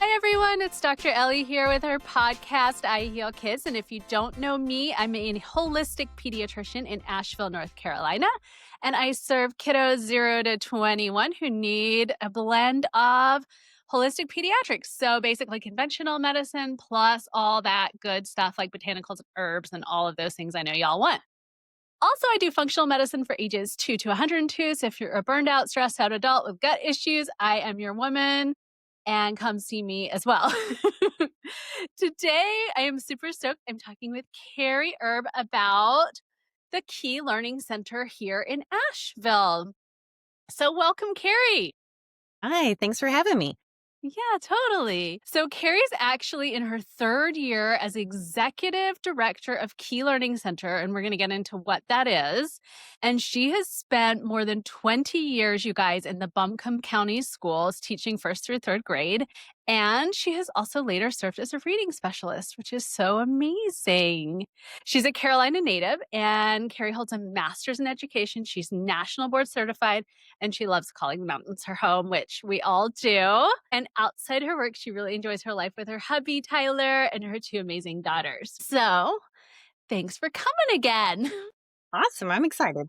Hi, everyone. It's Dr. Ellie here with her podcast, I Heal Kids. And if you don't know me, I'm a holistic pediatrician in Asheville, North Carolina. And I serve kiddos 0 to 21 who need a blend of holistic pediatrics. So basically conventional medicine plus all that good stuff like botanicals and herbs and all of those things I know y'all want. Also, I do functional medicine for ages 2 to 102. So if you're a burned out, stressed out adult with gut issues, I am your woman and come see me as well. Today, I am super stoked. I'm talking with Carrie Erb about the Key Learning Center here in Asheville. So, welcome, Carrie. Hi, thanks for having me. Yeah, totally. So Carrie's actually in her third year as executive director of Key Learning Center, and we're going to get into what that is. And she has spent more than 20 years, you guys, in the Buncombe County schools teaching first through third grade. And she has also later served as a reading specialist, which is so amazing. She's a Carolina native, and Carrie holds a master's in education. She's national board certified, and she loves calling the mountains her home, which we all do. And outside her work, she really enjoys her life with her hubby, Tyler, and her two amazing daughters. So thanks for coming again. Awesome. I'm excited.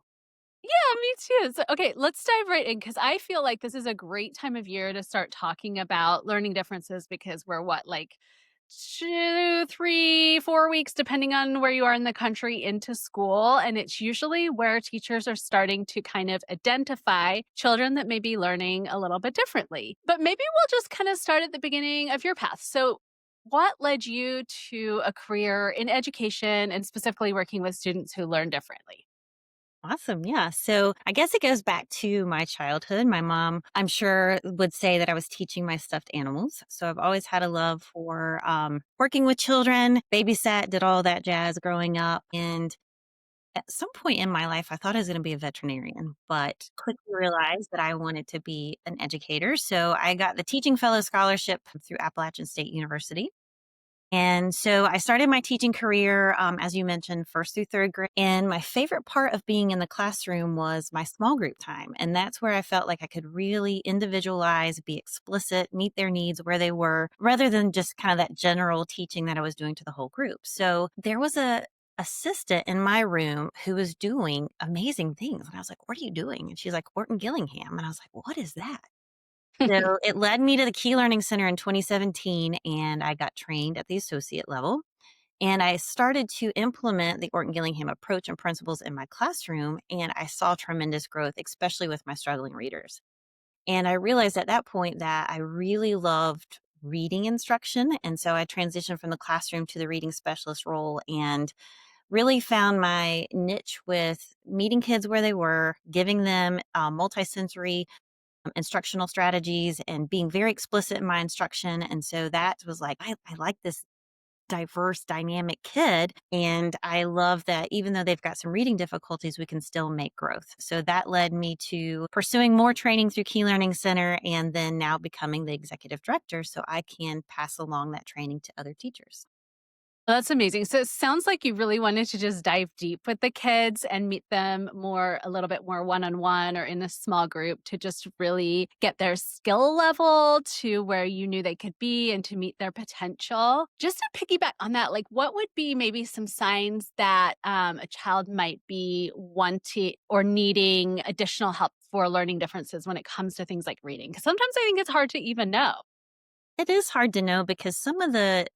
Yeah, me too. So, okay, let's dive right in because I feel like this is a great time of year to start talking about learning differences because we're what, like 2, 3, 4 weeks, depending on where you are in the country, into school. And it's usually where teachers are starting to kind of identify children that may be learning a little bit differently. But maybe we'll just kind of start at the beginning of your path. So, what led you to a career in education and specifically working with students who learn differently? Awesome. Yeah. So I guess it goes back to my childhood. My mom, I'm sure, would say that I was teaching my stuffed animals. So I've always had a love for working with children, babysat, did all that jazz growing up. And at some point in my life, I thought I was going to be a veterinarian, but quickly realized that I wanted to be an educator. So I got the Teaching Fellow Scholarship through Appalachian State University. And so I started my teaching career, as you mentioned, first through third grade. And my favorite part of being in the classroom was my small group time. And that's where I felt like I could really individualize, be explicit, meet their needs where they were, rather than just kind of that general teaching that I was doing to the whole group. So there was a assistant in my room who was doing amazing things. And I was like, "What are you doing?" And she's like, "Orton-Gillingham." And I was like, "What is that?" So it led me to the Key Learning Center in 2017, and I got trained at the associate level. And I started to implement the Orton-Gillingham approach and principles in my classroom, and I saw tremendous growth, especially with my struggling readers. And I realized at that point that I really loved reading instruction. And so I transitioned from the classroom to the reading specialist role and really found my niche with meeting kids where they were, giving them multisensory instructional strategies and being very explicit in my instruction. And so that was like, I like this diverse, dynamic kid. And I love that even though they've got some reading difficulties, we can still make growth. So that led me to pursuing more training through Key Learning Center and then now becoming the executive director so I can pass along that training to other teachers. Well, that's amazing. So it sounds like you really wanted to just dive deep with the kids and meet them more, a little bit more one on one or in a small group to just really get their skill level to where you knew they could be and to meet their potential. Just to piggyback on that, like what would be maybe some signs that a child might be wanting or needing additional help for learning differences when it comes to things like reading? Because sometimes I think it's hard to even know. It is hard to know because some of the,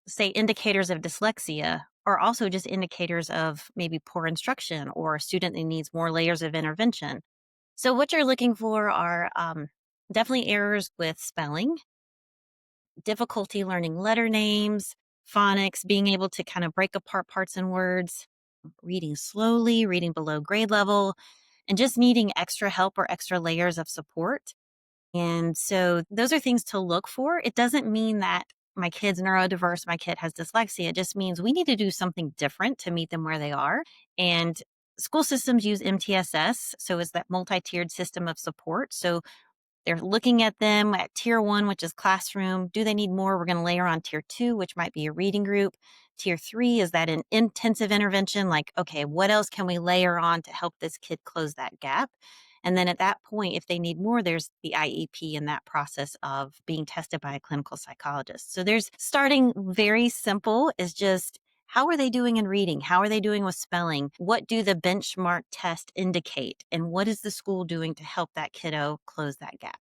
say, indicators of dyslexia are also just indicators of maybe poor instruction or a student that needs more layers of intervention. So, what you're looking for are definitely errors with spelling, difficulty learning letter names, phonics, being able to kind of break apart parts and words, reading slowly, reading below grade level, and just needing extra help or extra layers of support. And so those are things to look for. It doesn't mean that my kid's neurodiverse, my kid has dyslexia. It just means we need to do something different to meet them where they are. And school systems use MTSS. So it's that multi-tiered system of support. So they're looking at them at tier one, which is classroom. Do they need more? We're going to layer on tier two, which might be a reading group. Tier three is that an intensive intervention. Like, okay, what else can we layer on to help this kid close that gap? And then at that point, if they need more, there's the IEP and that process of being tested by a clinical psychologist. So there's starting very simple is just how are they doing in reading? How are they doing with spelling? What do the benchmark test indicate? And what is the school doing to help that kiddo close that gap?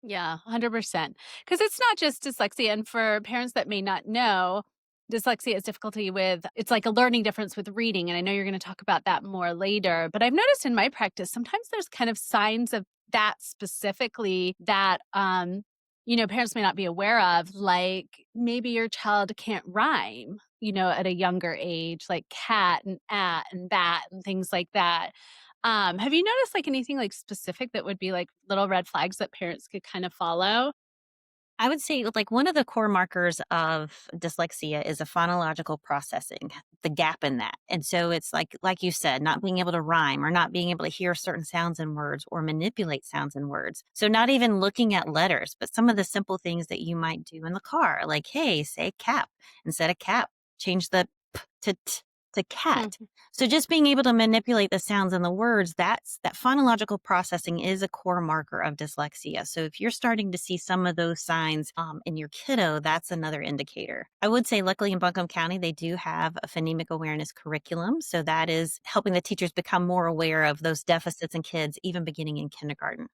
Yeah, 100%. Because it's not just dyslexia, and for parents that may not know, dyslexia is difficulty with it's like a learning difference with reading, and I know you're gonna talk about that more later, but I've noticed in my practice, sometimes there's kind of signs of that specifically that, parents may not be aware of, like, maybe your child can't rhyme, at a younger age, like cat and at and bat and things like that. Have you noticed, like, anything, like, specific that would be, like, little red flags that parents could kind of follow? I would say like one of the core markers of dyslexia is a phonological processing, the gap in that. And so it's like you said, not being able to rhyme or not being able to hear certain sounds and words or manipulate sounds and words. So not even looking at letters, but some of the simple things that you might do in the car, like, hey, say cap instead of cap, change the p to t to cat. Mhm. So just being able to manipulate the sounds and the words, that phonological processing is a core marker of dyslexia. So if you're starting to see some of those signs in your kiddo, that's another indicator. I would say luckily in Buncombe County, they do have a phonemic awareness curriculum. So that is helping the teachers become more aware of those deficits in kids, even beginning in kindergarten.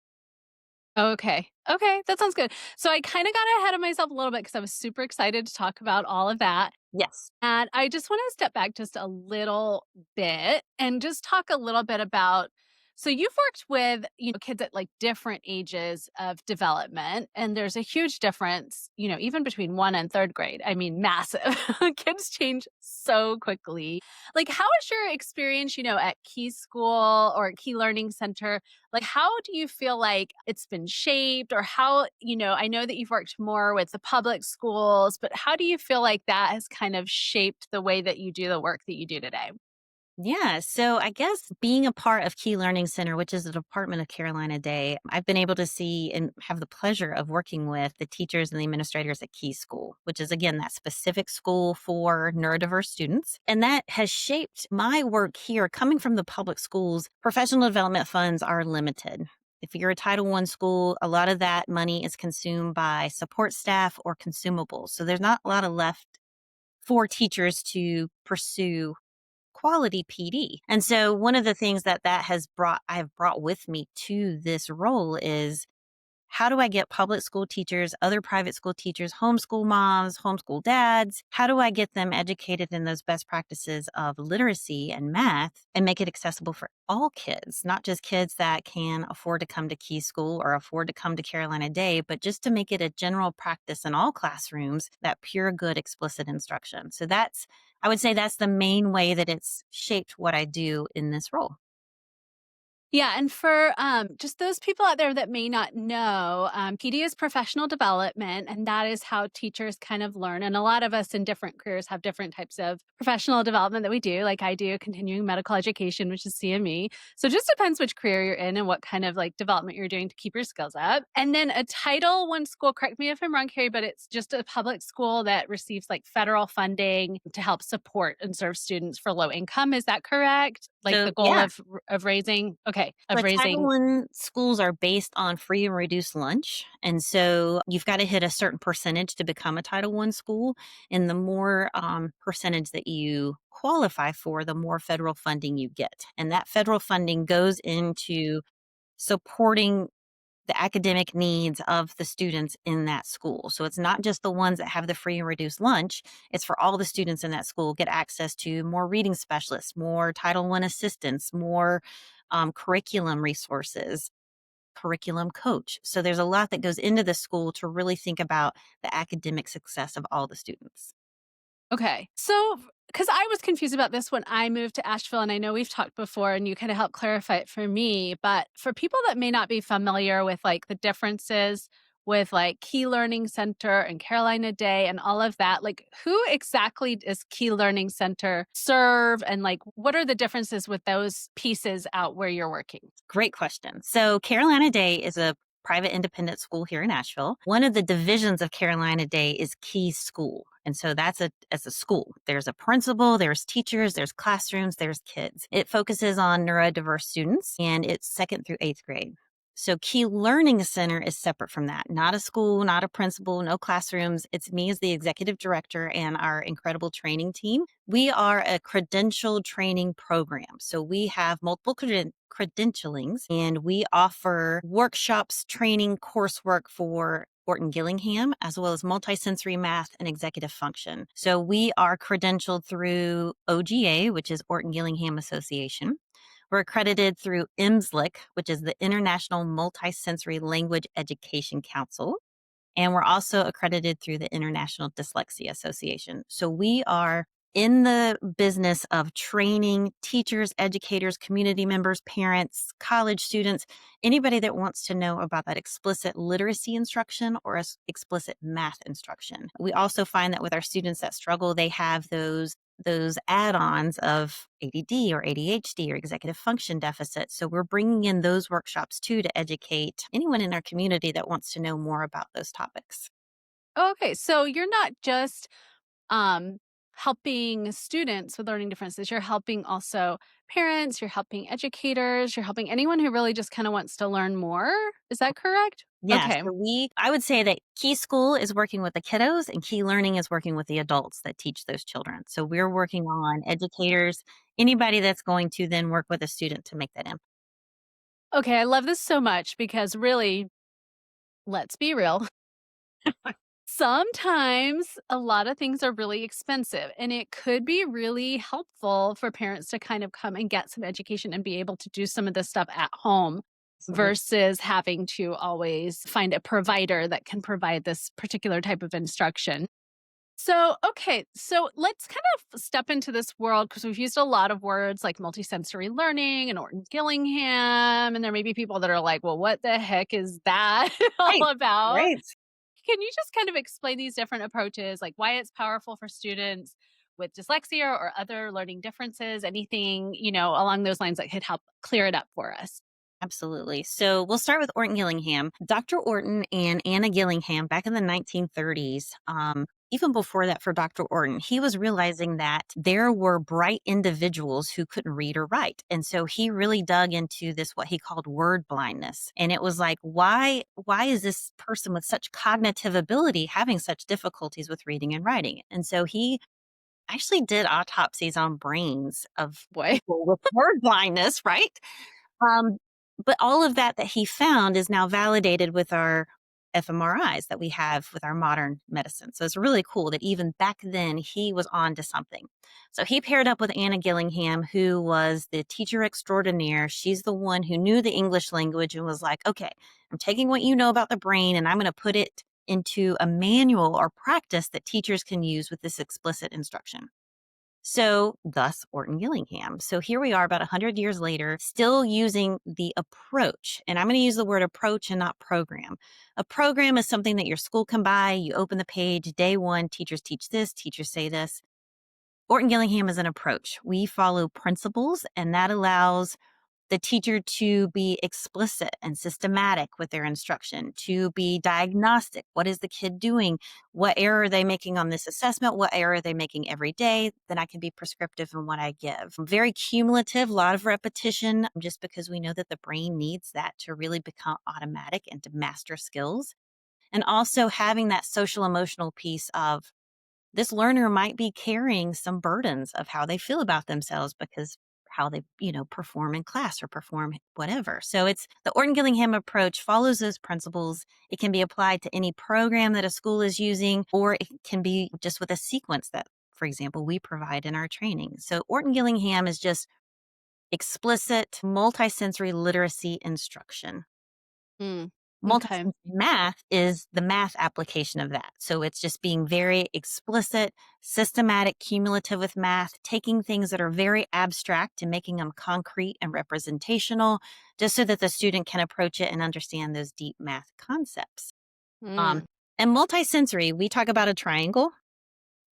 Okay. Okay, that sounds good. So I kinda got ahead of myself a little bit because I was super excited to talk about all of that. Yes. And I just wanna step back just a little bit and just talk a little bit about so you've worked with, kids at, like, different ages of development, and there's a huge difference, even between 1 and 3rd grade. I mean, massive. Kids change so quickly. Like, how is your experience, at Key School or Key Learning Center? Like, how do you feel like it's been shaped or how, I know that you've worked more with the public schools, but how do you feel like that has kind of shaped the way that you do the work that you do today? Yeah. So I guess being a part of Key Learning Center, which is a department of Carolina Day, I've been able to see and have the pleasure of working with the teachers and the administrators at Key School, which is again that specific school for neurodiverse students. And that has shaped my work here coming from the public schools. Professional development funds are limited. If you're a Title I school, a lot of that money is consumed by support staff or consumables. So there's not a lot of left for teachers to pursue quality PD. And so one of the things that has brought I have brought with me to this role is how do I get public school teachers, other private school teachers, homeschool moms, homeschool dads? How do I get them educated in those best practices of literacy and math and make it accessible for all kids, not just kids that can afford to come to Key School or afford to come to Carolina Day, but just to make it a general practice in all classrooms, that pure good explicit instruction. So I would say that's the main way that it's shaped what I do in this role. Yeah, and for, just those people out there that may not know, PD is professional development, and that is how teachers kind of learn, and a lot of us in different careers have different types of professional development that we do, like I do continuing medical education, which is CME. So it just depends which career you're in and what kind of, like, development you're doing to keep your skills up. And then a Title I school, correct me if I'm wrong, Carrie, but it's just a public school that receives, like, federal funding to help support and serve students for low income, is that correct? Like, So the goal yeah, of raising okay, of but raising Title I schools are based on free and reduced lunch. And so you've got to hit a certain percentage to become a Title I school. And the more percentage that you qualify for, the more federal funding you get. And that federal funding goes into supporting the academic needs of the students in that school. So it's not just the ones that have the free and reduced lunch, it's for all the students in that school get access to more reading specialists, more Title I assistants, more curriculum resources, curriculum coach. So there's a lot that goes into the school to really think about the academic success of all the students. okay. So, because I was confused about this when I moved to Asheville, and I know we've talked before, and you kind of helped clarify it for me. But for people that may not be familiar with like the differences with like Key Learning Center and Carolina Day and all of that, like who exactly does Key Learning Center serve? And like what are the differences with those pieces out where you're working? Great question. So Carolina Day is a private independent school here in Nashville. One of the divisions of Carolina Day is Key School. And so as a school. There's a principal, there's teachers, there's classrooms, there's kids. It focuses on neurodiverse students and it's second through eighth grade. So Key Learning Center is separate from that. Not a school, not a principal, no classrooms. It's me as the executive director and our incredible training team. We are a credentialed training program. So we have multiple credentialings and we offer workshops, training, coursework for Orton-Gillingham, as well as multisensory math and executive function. So we are credentialed through OGA, which is Orton-Gillingham Association. We're accredited through IMSLC, which is the International Multisensory Language Education Council. And we're also accredited through the International Dyslexia Association. So we are in the business of training teachers, educators, community members, parents, college students, anybody that wants to know about that explicit literacy instruction or explicit math instruction. We also find that with our students that struggle, they have those add-ons of ADD or ADHD or executive function deficit. So we're bringing in those workshops too to educate anyone in our community that wants to know more about those topics. Okay, so you're not just um, helping students with learning differences, you're helping also parents, you're helping educators, you're helping anyone who really just kind of wants to learn more. Is that correct? Yeah, Okay. so I would say that Key School is working with the kiddos and Key Learning is working with the adults that teach those children. So we're working on educators, anybody that's going to then work with a student to make that impact. Okay, I love this so much because really, let's be real. Sometimes a lot of things are really expensive, and it could be really helpful for parents to kind of come and get some education and be able to do some of this stuff at home versus having to always find a provider that can provide this particular type of instruction. So, okay, so let's kind of step into this world because we've used a lot of words like multisensory learning and Orton-Gillingham, and there may be people that are like, well, what the heck is that Right, all about? right. Can you just kind of explain these different approaches, like why it's powerful for students with dyslexia or other learning differences? Anything, along those lines that could help clear it up for us? Absolutely. So we'll start with Orton Gillingham. Dr. Orton and Anna Gillingham back in the 1930s, even before that for Dr. Orton, he was realizing that there were bright individuals who couldn't read or write. And so he really dug into this, what he called word blindness. And it was like, why is this person with such cognitive ability having such difficulties with reading and writing? And so he actually did autopsies on brains of Boy. people with word blindness, right? Um, but all of that he found is now validated with our fMRIs that we have with our modern medicine. So it's really cool that even back then he was on to something. So he paired up with Anna Gillingham, who was the teacher extraordinaire. She's the one who knew the English language and was like, okay, I'm taking what you know about the brain and I'm going to put it into a manual or practice that teachers can use with this explicit instruction. So, thus Orton-Gillingham. So here we are about 100 years later, still using the approach. And I'm going to use the word approach and not program. A program is something that your school can buy. You open the page, day one, teachers teach this, teachers say this. Orton-Gillingham is an approach. We follow principles, and that allows the teacher to be explicit and systematic with their instruction, to be diagnostic. What is the kid doing? What error are they making on this assessment? What error are they making every day? Then I can be prescriptive in what I give. Very cumulative, a lot of repetition, just because we know that the brain needs that to really become automatic and to master skills. And also having that social emotional piece of this learner might be carrying some burdens of how they feel about themselves because how they, perform in class or perform whatever. So it's the Orton-Gillingham approach follows those principles. It can be applied to any program that a school is using, or it can be just with a sequence that, for example, we provide in our training. So Orton-Gillingham is just explicit multisensory literacy instruction. Mm, okay. Multisensory math is the math application of that. So it's just being very explicit, systematic, cumulative with math, taking things that are very abstract and making them concrete and representational, just so that the student can approach it and understand those deep math concepts. Um, Mm, and multisensory, we talk about a triangle.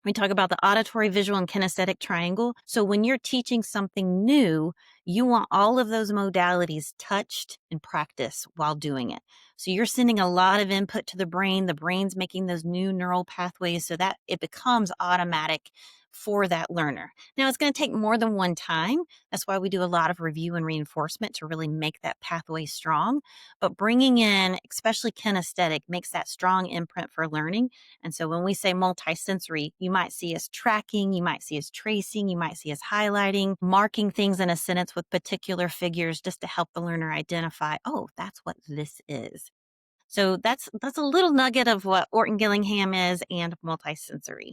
We talk about the auditory, visual, and kinesthetic triangle. So when you're teaching something new, You want all of those modalities touched and practice while doing it. So you're sending a lot of input to the brain. The brain's making those new neural pathways so that it becomes automatic for that learner. Now, it's going to take more than one time. That's why we do a lot of review and reinforcement to really make that pathway strong. But bringing in, especially kinesthetic, makes that strong imprint for learning. And so when we say multisensory, you might see us tracking, you might see us tracing, you might see us highlighting, marking things in a sentence with particular figures just to help the learner identify, oh, that's what this is. So that's a little nugget of what Orton-Gillingham is and multisensory.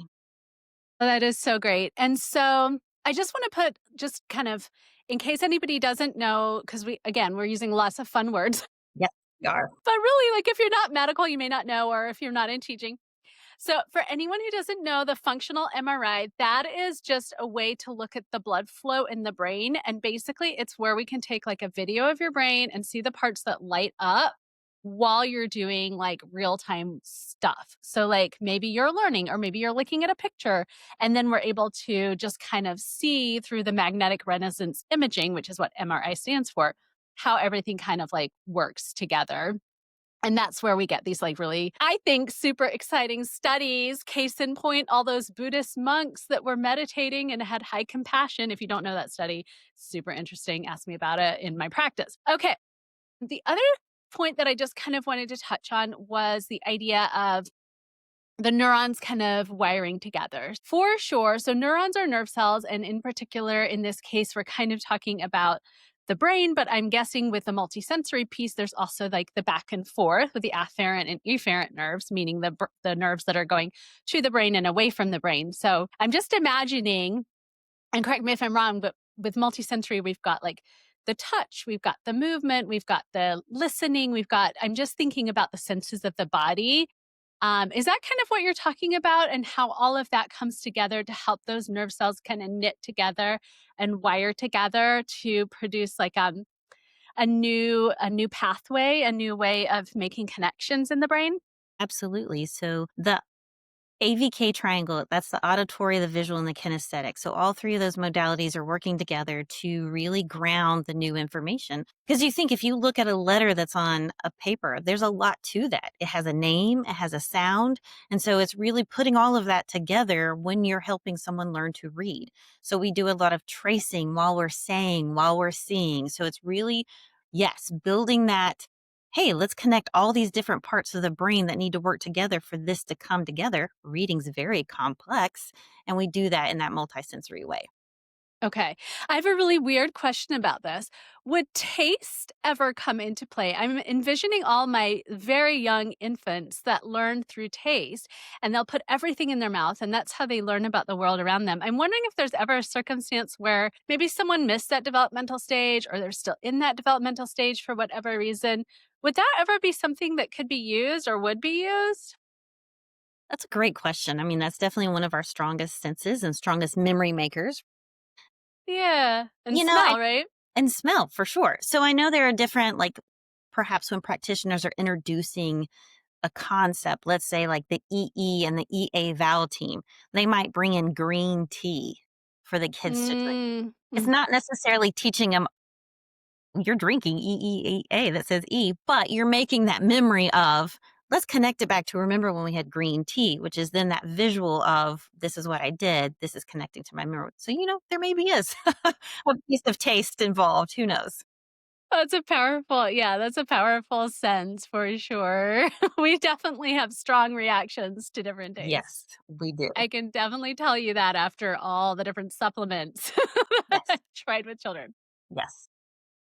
Oh, that is so great. And so I just want to put just kind of in case anybody doesn't know, because we're using lots of fun words, Yep, we are. but really, like if you're not medical, you may not know, or if you're not in teaching. So, for anyone who doesn't know, the functional MRI, that is just a way to look at the blood flow in the brain. And basically, it's where we can take like a video of your brain and see the parts that light up while you're doing like real time stuff. So, like maybe you're learning, or maybe you're looking at a picture, and then we're able to just kind of see through the magnetic resonance imaging, which is what MRI stands for, how everything kind of like works together. And that's where we get these like really, I think, super exciting studies. Case in point, all those Buddhist monks that were meditating and had high compassion. If you don't know that study, super interesting. Ask me about it in my practice. Okay. The other point that I just kind of wanted to touch on was the idea of the neurons kind of wiring together. For sure. So, neurons are nerve cells. And in particular, in this case, we're kind of talking about the brain, but I'm guessing with the multisensory piece, there's also like the back and forth with the afferent and efferent nerves, meaning the nerves that are going to the brain and away from the brain. So, I'm just imagining, and correct me if I'm wrong, but with multisensory, we've got like the touch, we've got the movement, we've got the listening, I'm just thinking about the senses of the body. Is that kind of what you're talking about, and how all of that comes together to help those nerve cells kind of knit together and wire together to produce like a new pathway, a new way of making connections in the brain? Absolutely. So the AVK triangle, that's the auditory, the visual, and the kinesthetic. So all three of those modalities are working together to really ground the new information. Because you think if you look at a letter that's on a paper, there's a lot to that. It has a name, it has a sound. And so it's really putting all of that together when you're helping someone learn to read. So we do a lot of tracing while we're saying, while we're seeing. So it's really, yes, building that. Hey, let's connect all these different parts of the brain that need to work together for this to come together. Reading's very complex, and we do that in that multisensory way. Okay. I have a really weird question about this. Would taste ever come into play? I'm envisioning all my very young infants that learn through taste, and they'll put everything in their mouth, and that's how they learn about the world around them. I'm wondering if there's ever a circumstance where maybe someone missed that developmental stage, or they're still in that developmental stage for whatever reason. Would that ever be something that could be used or would be used? That's a great question. I mean, that's definitely one of our strongest senses and strongest memory makers. Yeah. And You know, I smell, right? and smell for sure. So I know there are different, like, perhaps when practitioners are introducing a concept, let's say like the EE and the EA vowel team, they might bring in green tea for the kids to drink. Mm. It's not necessarily teaching them you're drinking EEA that says E, but you're making that memory of, let's connect it back to remember when we had green tea, which is then that visual of this is what I did. This is connecting to my memory. So, there maybe is a piece of taste involved. Who knows? That's a powerful sense for sure. We definitely have strong reactions to different tastes. Yes, we do. I can definitely tell you that after all the different supplements that Yes, I've tried with children. yes.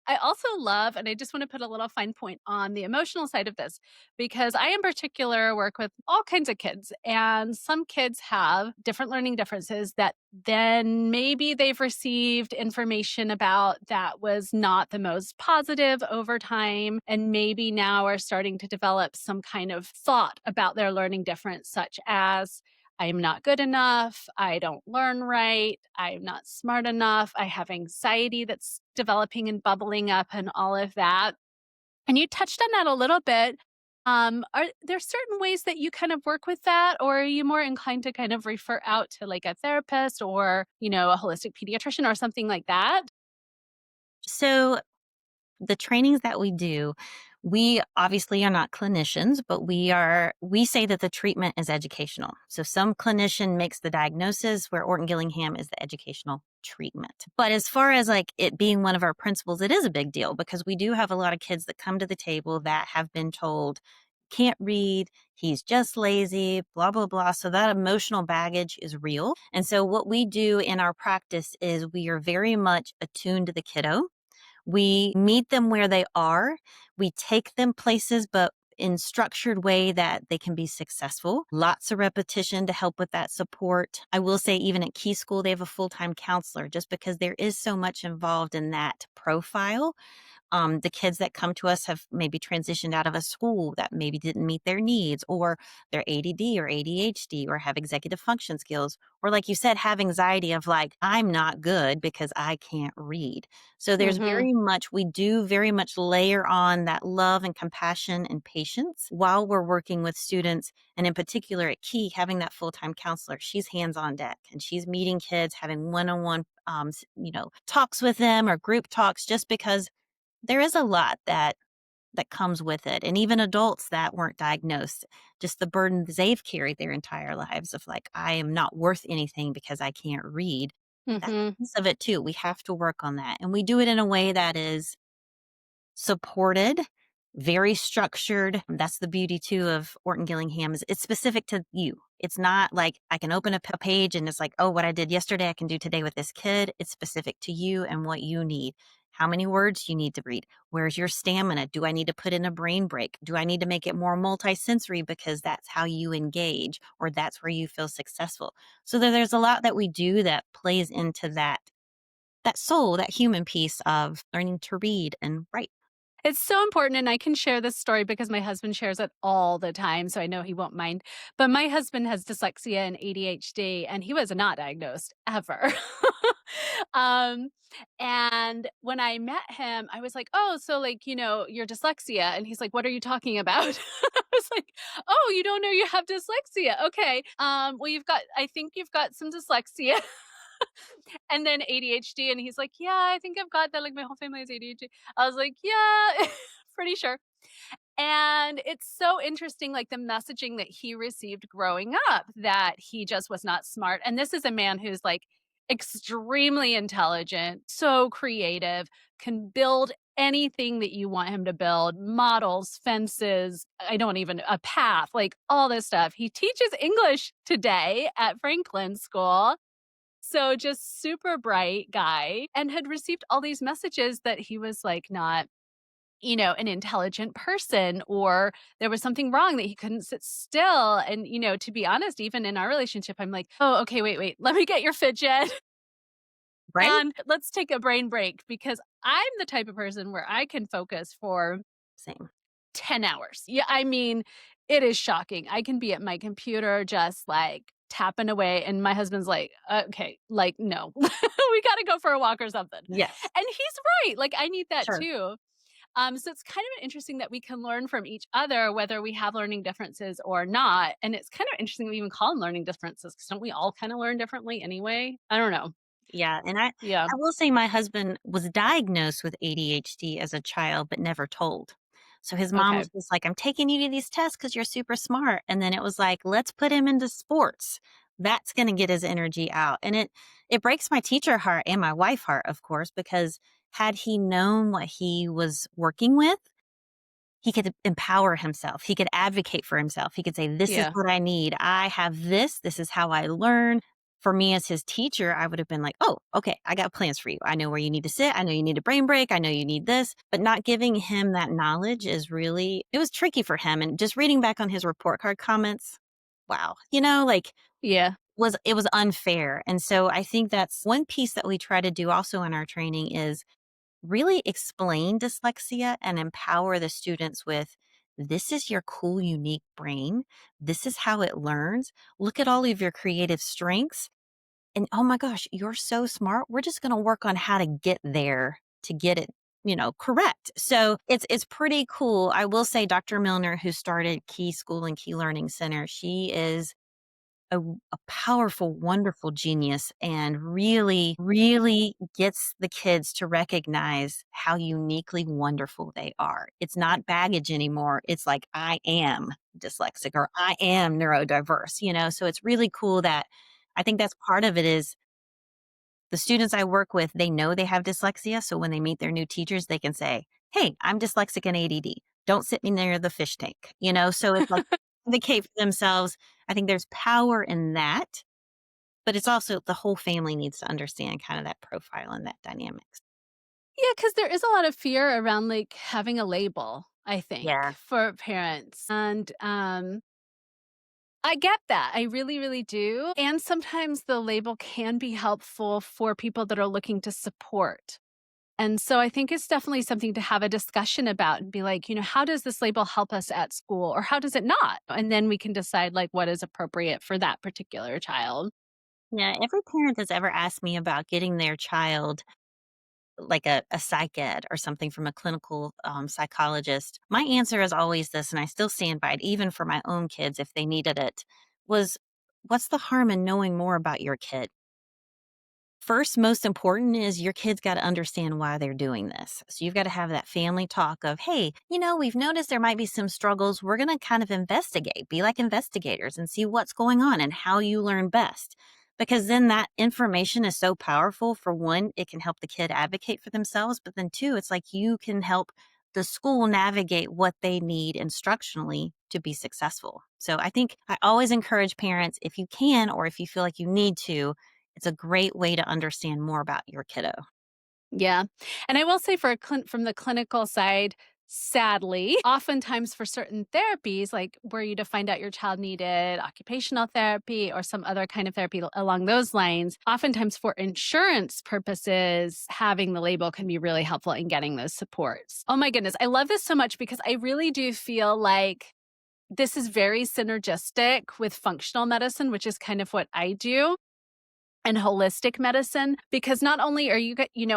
I also love, and I just want to put a little fine point on the emotional side of this, because I, in particular, work with all kinds of kids, and some kids have different learning differences that then maybe they've received information about that was not the most positive over time, and maybe now are starting to develop some kind of thought about their learning difference, such as, I'm not good enough. I don't learn right. I'm not smart enough. I have anxiety that's developing and bubbling up and all of that. And you touched on that a little bit. Are there certain ways that you kind of work with that, or are you more inclined to kind of refer out to like a therapist or, a holistic pediatrician or something like that? So the trainings that we do, we obviously are not clinicians, but we say that the treatment is educational. So some clinician makes the diagnosis where Orton-Gillingham is the educational treatment. But as far as like it being one of our principles, it is a big deal because we do have a lot of kids that come to the table that have been told can't read, he's just lazy, blah blah blah. So that emotional baggage is real. And so what we do in our practice is we are very much attuned to the kiddo. We meet them where they are. We take them places, but in structured way that they can be successful. Lots of repetition to help with that support. I will say even at Key School, they have a full-time counselor just because there is so much involved in that profile. The kids that come to us have maybe transitioned out of a school that maybe didn't meet their needs, or they're ADD or ADHD, or have executive function skills, or like you said, have anxiety of like, I'm not good because I can't read. So there's Mhm. very much, we do very much layer on that love and compassion and patience while we're working with students. And in particular at Key, having that full time counselor, she's hands on deck and she's meeting kids, having one on one, talks with them or group talks, just because there is a lot that comes with it, and even adults that weren't diagnosed, just the burdens they've carried their entire lives of like, "I am not worth anything because I can't read." That's Mhm. a piece of it too. We have to work on that, and we do it in a way that is supported, very structured. That's the beauty too of Orton-Gillingham is it's specific to you. It's not like I can open up a page and it's like, oh, what I did yesterday, I can do today with this kid. It's specific to you and what you need. How many words do you need to read? Where's your stamina? Do I need to put in a brain break? Do I need to make it more multisensory because that's how you engage or that's where you feel successful? So there's a lot that we do that plays into that soul, that human piece of learning to read and write. It's so important, and I can share this story because my husband shares it all the time, so I know he won't mind. But my husband has dyslexia and ADHD, and he was not diagnosed ever. Um, and when I met him, I was like, "Oh, so, like, your dyslexia." And he's like, "What are you talking about?" I was like, "Oh, you don't know you have dyslexia. Okay. Well, I think you've got some dyslexia." And then ADHD, and he's like, "Yeah, I think I've got that, like, my whole family has ADHD." I was like, "Yeah, pretty sure." And it's so interesting, like, the messaging that he received growing up, that he just was not smart, and this is a man who's, like, extremely intelligent, so creative, can build anything that you want him to build, models, fences, I don't even a path, like, all this stuff. He teaches English today at Franklin School, so just super bright guy, and had received all these messages that he was, like, not, an intelligent person, or there was something wrong, that he couldn't sit still. And, to be honest, even in our relationship, I'm like, "Oh, okay, wait, let me get your fidget Right? and let's take a brain break," because I'm the type of person where I can focus for Same. 10 hours. Yeah, I mean, it is shocking. I can be at my computer just, like, tapping away, and my husband's like, "Okay, like, no. We gotta go for a walk or something." Yes. And he's right, like, I need that Sure. too. So it's kind of interesting that we can learn from each other, whether we have learning differences or not, and it's kind of interesting we even call them learning differences, because 'cause don't we all kinda learn differently anyway? I don't know. Yeah, and I Yeah. I will say my husband was diagnosed with ADHD as a child, but never told. So his mom Okay. was just like, "I'm taking you to these tests because 'cause you're super smart." And then it was like, "Let's put him into sports. That's gonna get his energy out." And it breaks my teacher heart and my wife heart, of course, because had he known what he was working with, he could empower himself. He could advocate for himself. He could say, "This is Yeah. what I need. I have this. This is how I learn." For me as his teacher, I would have been like, "Oh, okay, I got plans for you. I know where you need to sit. I know you need a brain break. I know you need this." But not giving him that knowledge is really it was tricky for him. And just reading back on his report card comments, wow, like Yeah. it was unfair. And so I think that's one piece that we try to do also in our training is really explain dyslexia and empower the students with this is your cool, unique brain. This is how it learns. Look at all of your creative strengths. And oh my gosh, you're so smart. We're just going to work on how to get there to get it, correct. So it's pretty cool. I will say Dr. Milner, who started Key School and Key Learning Center, she is a powerful, wonderful genius and really, really gets the kids to recognize how uniquely wonderful they are. It's not baggage anymore. It's like, I am dyslexic or I am neurodiverse, So it's really cool that I think that's part of it is the students I work with, they know they have dyslexia. So when they meet their new teachers, they can say, "Hey, I'm dyslexic and ADD. Don't sit me near the fish tank." So it's like advocate for themselves. I think there's power in that, but it's also the whole family needs to understand kind of that profile and that dynamics. Yeah, because there is a lot of fear around, like, having a label, I think, Yeah. for parents, and, I get that, I really, really do, and sometimes the label can be helpful for people that are looking to support, and so I think it's definitely something to have a discussion about and be like, "How does this label help us at school, or how does it not?" And then we can decide, like, what is appropriate for that particular child. Yeah. Every parent that's ever asked me about getting their child like a psych ed or something from a clinical psychologist, my answer is always this, and I still stand by it, even for my own kids if they needed it, was what's the harm in knowing more about your kid? First, most important is your kids got to understand why they're doing this. So you've got to have that family talk of, hey, we've noticed there might be some struggles. We're going to kind of investigate, be like investigators and see what's going on and how you learn best. Because then that information is so powerful. For one, it can help the kid advocate for themselves. But then two, it's like you can help the school navigate what they need instructionally to be successful. So I think I always encourage parents, if you can, or if you feel like you need to, it's a great way to understand more about your kiddo. Yeah. And I will say from the clinical side, sadly, oftentimes for certain therapies, like were you to find out your child needed occupational therapy or some other kind of therapy along those lines, oftentimes for insurance purposes, having the label can be really helpful in getting those supports. Oh my goodness. I love this so much because I really do feel like this is very synergistic with functional medicine, which is kind of what I do and holistic medicine because not only are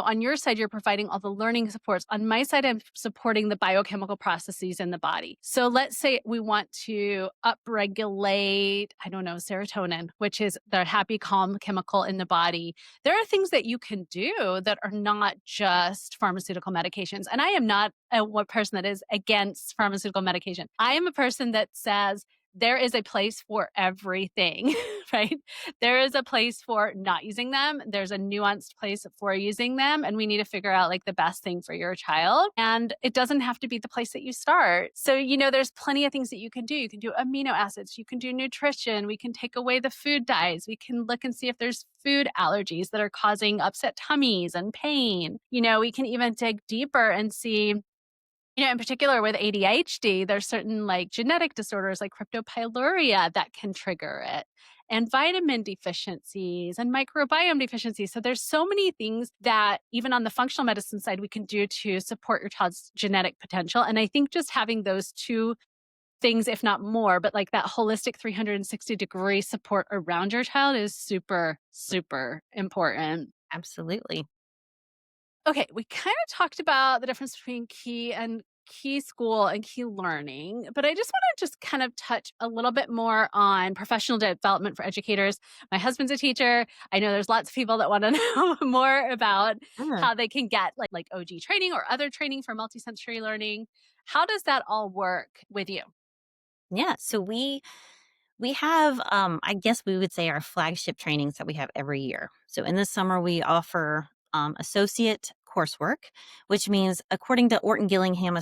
on your side you're providing all the learning supports, on my side I'm supporting the biochemical processes in the body. So let's say we want to upregulate, I don't know, serotonin, which is the happy calm chemical in the body. There are things that you can do that are not just pharmaceutical medications, and I am not a one person that is against pharmaceutical medication. I am a person that says there is a place for everything, right? There is a place for not using them. There's a nuanced place for using them. And we need to figure out like the best thing for your child. And it doesn't have to be the place that you start. So, there's plenty of things that you can do. You can do amino acids, you can do nutrition, we can take away the food dyes, we can look and see if there's food allergies that are causing upset tummies and pain. We can even dig deeper and see in particular with ADHD, there's certain like genetic disorders like cryptopyluria that can trigger it, and vitamin deficiencies and microbiome deficiencies. So there's so many things that even on the functional medicine side we can do to support your child's genetic potential. And I think just having those two things, if not more, but like that holistic 360-degree support around your child is super, super important. Absolutely. Okay, we kind of talked about the difference between key school and key learning, but I just want to just kind of touch a little bit more on professional development for educators. My husband's a teacher. I know there's lots of people that want to know more about Yeah. how they can get like OG training or other training for multisensory learning. How does that all work with you? Yeah. So we have I guess we would say our flagship trainings that we have every year. So in the summer we offer associate coursework, which means according to Orton-Gillingham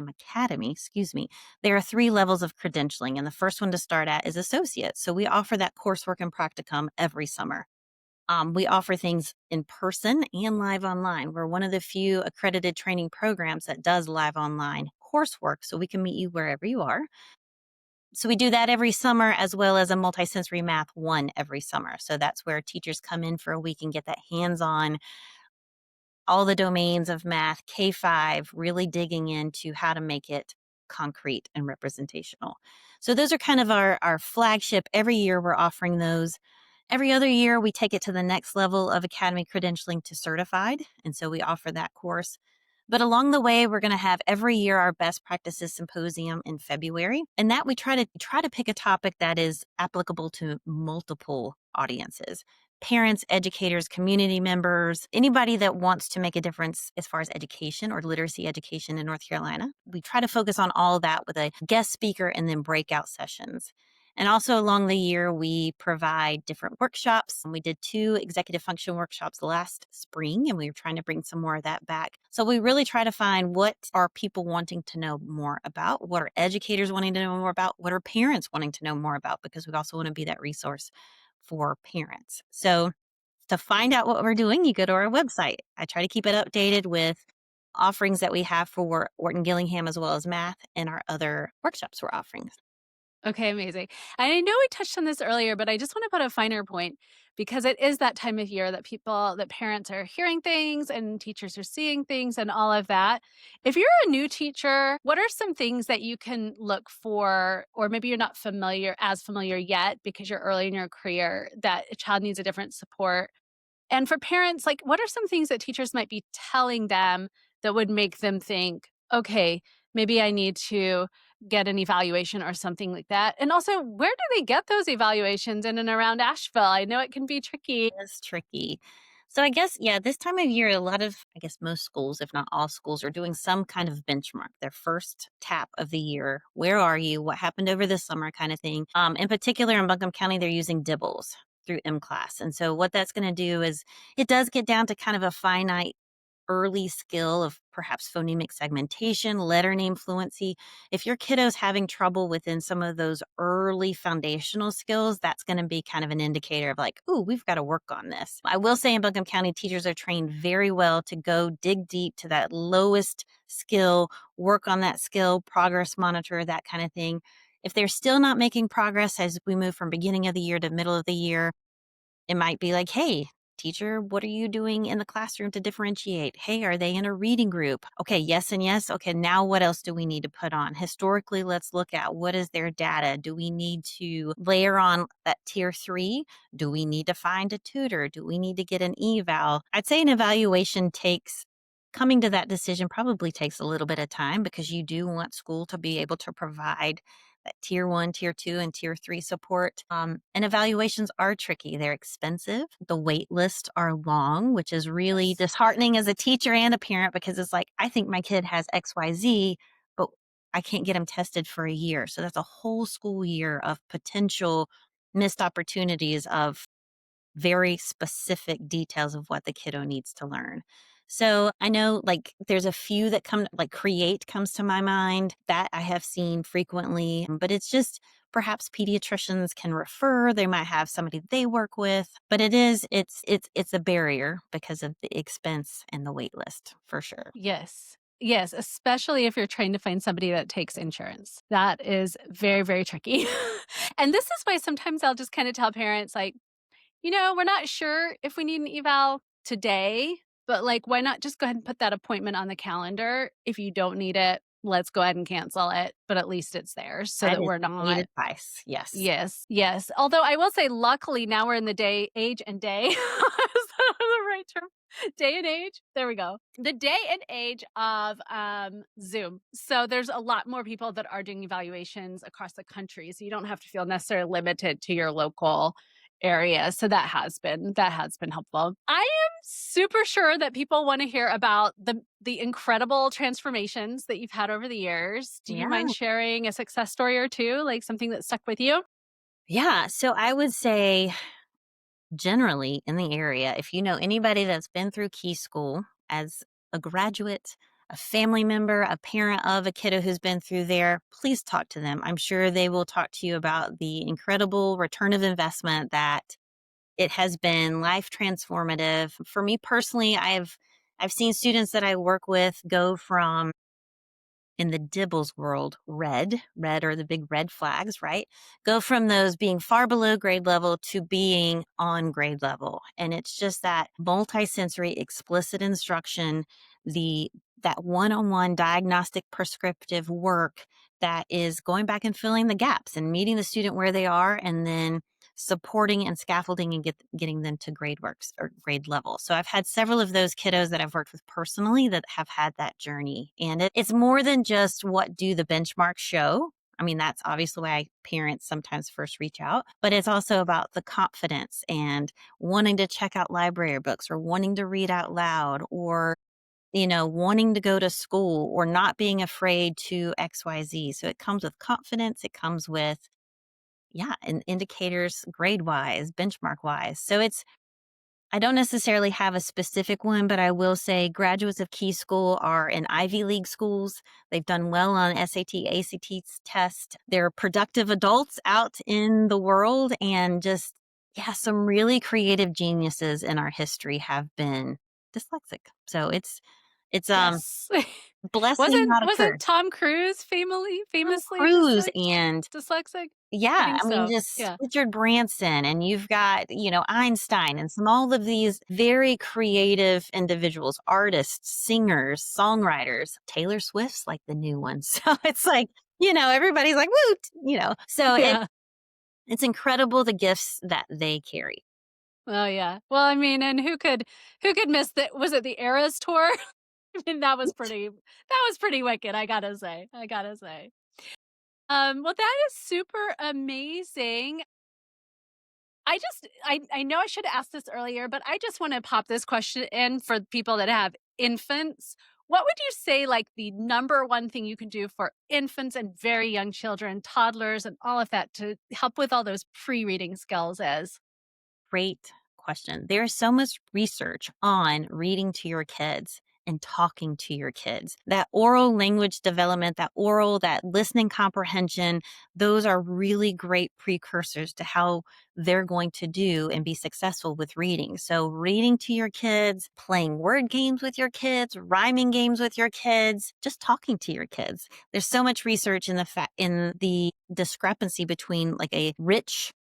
Academy, excuse me, there are three levels of credentialing, and the first one to start at is associate. So we offer that coursework and practicum every summer. We offer things in person and live online. We're one of the few accredited training programs that does live online coursework, so we can meet you wherever you are. So we do that every summer, as well as a multisensory math one every summer. So that's where teachers come in for a week and get that hands on all the domains of math, K-5, really digging into how to make it concrete and representational. So those are kind of our flagship. Every year we're offering those. Every other year we take it to the next level of academy credentialing to certified. And so we offer that course. But along the way, we're going to have every year our best practices symposium in February. And that we try to pick a topic that is applicable to multiple audiences. Parents, educators, community members, anybody that wants to make a difference as far as education or literacy education in North Carolina. We try to focus on all of that with a guest speaker and then breakout sessions. And also along the year, we provide different workshops. We did 2 executive function workshops last spring, and we were trying to bring some more of that back. So we really try to find what are people wanting to know more about, what are educators wanting to know more about, what are parents wanting to know more about, because we also want to be that resource for parents. So to find out what we're doing, you go to our website. I try to keep it updated with offerings that we have for Orton-Gillingham as well as math and our other workshops we're offering. Okay, amazing. And I know we touched on this earlier, but I just want to put a finer point because it is that time of year that parents are hearing things and teachers are seeing things and all of that. If you're a new teacher, what are some things that you can look for, or maybe you're not as familiar yet because you're early in your career, that a child needs a different support? And for parents, like, what are some things that teachers might be telling them that would make them think, okay, maybe I need to get an evaluation or something like that? And also, where do they get those evaluations in and around Asheville? I know it can be tricky. Is tricky. So I guess, yeah, this time of year, a lot of, I guess most schools, if not all schools, are doing some kind of benchmark, their first tap of the year. Where are you? What happened over the summer kind of thing. In particular, in Buncombe County, they're using Dibbles through M-Class. And so what that's going to do is it does get down to kind of a finite early skill of perhaps phonemic segmentation, letter name fluency. If your kiddo's having trouble within some of those early foundational skills, that's going to be kind of an indicator of like, ooh, we've got to work on this. I will say in Buncombe County, teachers are trained very well to go dig deep to that lowest skill, work on that skill, progress monitor, that kind of thing. If they're still not making progress as we move from beginning of the year to middle of the year, it might be like, hey, teacher, what are you doing in the classroom to differentiate? Hey, are they in a reading group? Okay, yes and yes. Okay, now what else do we need to put on? Historically, let's look at what is their data. Do we need to layer on that tier 3? Do we need to find a tutor? Do we need to get an eval? I'd say an evaluation takes coming to that decision probably takes a little bit of time because you do want school to be able to provide that tier 1, tier 2, and tier 3 support. And evaluations are tricky. They're expensive. The wait lists are long, which is really Yes. disheartening as a teacher and a parent because it's like, I think my kid has XYZ, but I can't get him tested for a year. So that's a whole school year of potential missed opportunities of very specific details of what the kiddo needs to learn. So I know like there's a few that come like Create comes to my mind that I have seen frequently, but it's just perhaps pediatricians can refer, they might have somebody they work with, but it's a barrier because of the expense and the wait list for sure. Yes. Yes, especially if you're trying to find somebody that takes insurance. That is very, very tricky. And this is why sometimes I'll just kind of tell parents, like, we're not sure if we need an eval today, but like, why not just go ahead and put that appointment on the calendar? If you don't need it, let's go ahead and cancel it, but at least it's there so That that is we're great not. advice. Yes. Yes, yes. Although I will say, luckily, now we're in the age and day. Is that the right term? Day and age? There we go. The day and age of Zoom. So there's a lot more people that are doing evaluations across the country. So you don't have to feel necessarily limited to your local area. So that has been helpful. I am super sure that people want to hear about the incredible transformations that you've had over the years. Do you Yeah. mind sharing a success story or two, like something that stuck with you? Yeah. So I would say generally in the area, if you know anybody that's been through Key School as a graduate, a family member, a parent of a kiddo who's been through there, please talk to them. I'm sure they will talk to you about the incredible return of investment that it has been life transformative. For me personally, I've seen students that I work with go from in the Dibbles world, red are the big red flags, right? Go from those being far below grade level to being on grade level. And it's just that multisensory explicit instruction, the that one-on-one diagnostic prescriptive work that is going back and filling the gaps and meeting the student where they are and then supporting and scaffolding and getting them to grade works or grade level. So I've had several of those kiddos that I've worked with personally that have had that journey. And it's more than just what do the benchmarks show. I mean, that's obviously why parents sometimes first reach out, but it's also about the confidence and wanting to check out library books or wanting to read out loud or wanting to go to school or not being afraid to XYZ. So it comes with confidence. It comes with, yeah, and indicators grade wise, benchmark wise. So I don't necessarily have a specific one, but I will say graduates of Key School are in Ivy League schools. They've done well on SAT, ACT test. They're productive adults out in the world and just, yeah, some really creative geniuses in our history have been dyslexic. So it's Yes. blessing, Wasn't not a wasn't curse. Tom Cruise Tom famously Cruise and dyslexic? I yeah, think I mean, so. just Yeah. Richard Branson, and you've got, Einstein and some all of these very creative individuals, artists, singers, songwriters. Taylor Swift's like the new one. So it's like, everybody's like, woot. So Yeah. it's incredible the gifts that they carry. Oh, yeah. Well, I mean, and who could miss the was it the Eras tour? I mean, that was pretty wicked, I gotta say. I gotta say. Well, that is super amazing. I know I should have asked this earlier, but I just want to pop this question in for people that have infants. What would you say like the number one thing you can do for infants and very young children, toddlers, and all of that to help with all those pre-reading skills is? Great question. There's so much research on reading to your kids and talking to your kids. That oral language development, that listening comprehension, those are really great precursors to how they're going to do and be successful with reading. So, reading to your kids, playing word games with your kids, rhyming games with your kids, just talking to your kids. There's so much research in the discrepancy between like a rich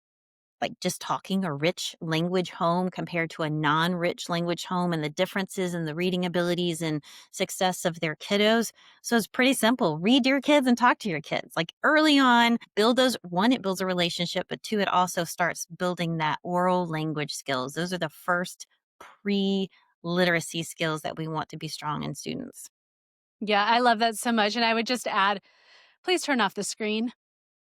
like just talking a rich language home compared to a non-rich language home and the differences in the reading abilities and success of their kiddos. So it's pretty simple. Read to your kids and talk to your kids. Like early on, build those one, it builds a relationship, but two, it also starts building that oral language skills. Those are the first pre-literacy skills that we want to be strong in students. Yeah, I love that so much. And I would just add, please turn off the screen.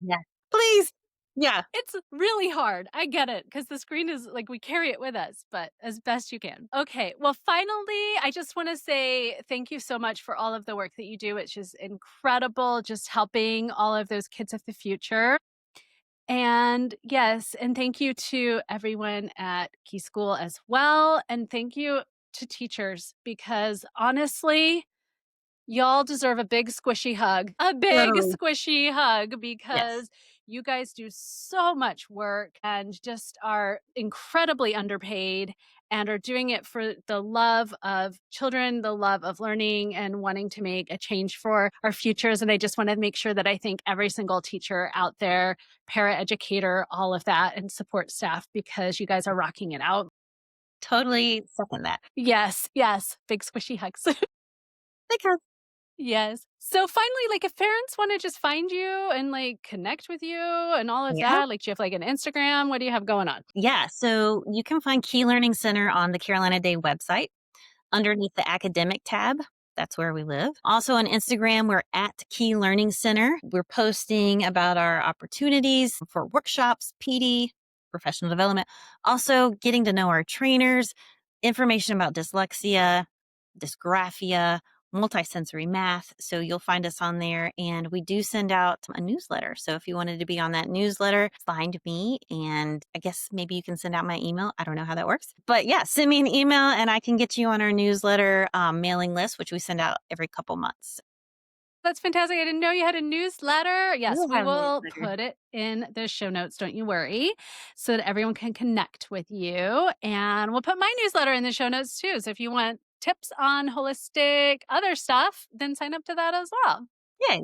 Yeah. Please. Yeah. It's really hard. I get it because the screen is like we carry it with us, but as best you can. Okay. Well, finally, I just want to say thank you so much for all of the work that you do, which is incredible, just helping all of those kids of the future. And yes, and thank you to everyone at Key School as well. And thank you to teachers because honestly, y'all deserve a big squishy hug. A big Totally. squishy hug Yes. because you guys do so much work and just are incredibly underpaid and are doing it for the love of children, the love of learning, and wanting to make a change for our futures. And I just want to make sure that I thank every single teacher out there, para educator, all of that, and support staff because you guys are rocking it out. Totally second that. Yes, yes. Big squishy hugs. Because Yes. So finally, like if parents want to just find you and like connect with you and all of yeah. that, like do you have like an Instagram? What do you have going on? Yeah, so you can find Key Learning Center on the Carolina Day website underneath the academic tab. That's where we live. Also on Instagram, we're at Key Learning Center. We're posting about our opportunities for workshops, PD, professional development. Also getting to know our trainers, information about dyslexia, dysgraphia, multisensory math. So you'll find us on there. And we do send out a newsletter. So if you wanted to be on that newsletter, find me. And I guess maybe you can send out my email. I don't know how that works. But yeah, send me an email and I can get you on our newsletter mailing list, which we send out every couple months. That's fantastic. I didn't know you had a newsletter. Yes, We'll we have a will newsletter. put it in the show notes. Don't you worry. So that everyone can connect with you. And we'll put my newsletter in the show notes too. So if you want tips on holistic other stuff, then sign up to that as well. Yay.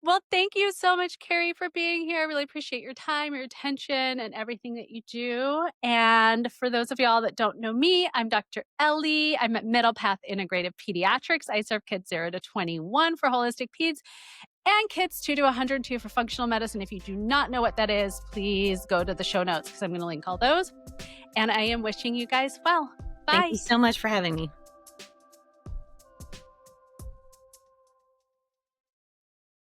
Well, thank you so much, Carrie, for being here. I really appreciate your time, your attention, and everything that you do. And for those of y'all that don't know me, I'm Dr. Ellie. I'm at Middle Path Integrative Pediatrics. I serve kids 0 to 21 for holistic peds. and KITS 2 to 102 for functional medicine. If you do not know what that is, please go to the show notes because I'm going to link all those. And I am wishing you guys well. Thank Bye. you so much for having me.